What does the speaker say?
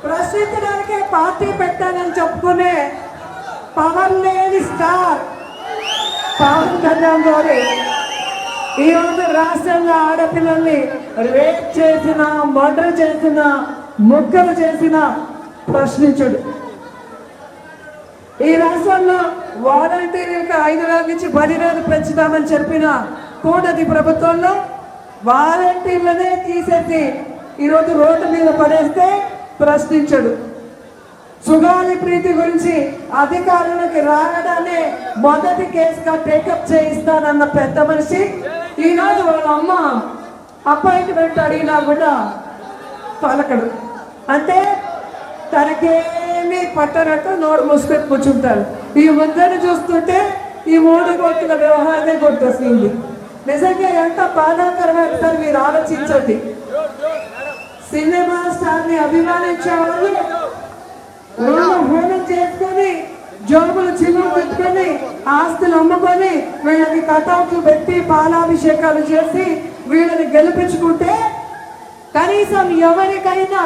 ప్రశ్నించడానికే party పెట్టానని చెప్పుకునే power లేని star Pawan Kalyan గారు ఈరోజు రాష్ట్రంలో ఆడపిల్లల్ని రేప్ చేసిన, మర్డర్ చేసిన, ముక్కలు చేసిన ప్రశ్నించడు. ఈ రాష్ట్రంలో వాలంటీర్లకు 5,000 నుంచి 10,000 పెంచుతామని చెప్పిన కూటమి ప్రభుత్వంలో వాలంటీర్లనే తీసేసి ఈరోజు రోడ్డు మీద పడేస్తే ప్రశ్నించడు. సుగాలి ప్రీతి గురించి అధికారులకు రావడానే మొదటి కేసుగా టేకప్ చేయిస్తానన్న పెద్ద మనిషి ఈరోజు వాళ్ళ అమ్మ అపాయింట్మెంట్ అడిగినా కూడా పలకడు. అంటే తనకేమీ పట్టనట్టు నోరు మూసుకొని కూర్చుంటారు. ఈ ముద్దను చూస్తుంటే ఈ 3 కోట్ల వ్యవహారమే గుర్తొస్తుంది. నిజంగా ఎంత బాధాకరమైన మీరు ఆలోచించండి. సినిమా స్టార్ని అభిమానించే వాళ్ళు హోనం చేసుకొని, జోబులు చిల్లు పెట్టుకొని, ఆస్తులు అమ్ముకొని, వీళ్ళకి కటౌట్లు పెట్టి పాలాభిషేకాలు చేసి వీళ్ళని గెలిపించుకుంటే కనీసం ఎవరికైనా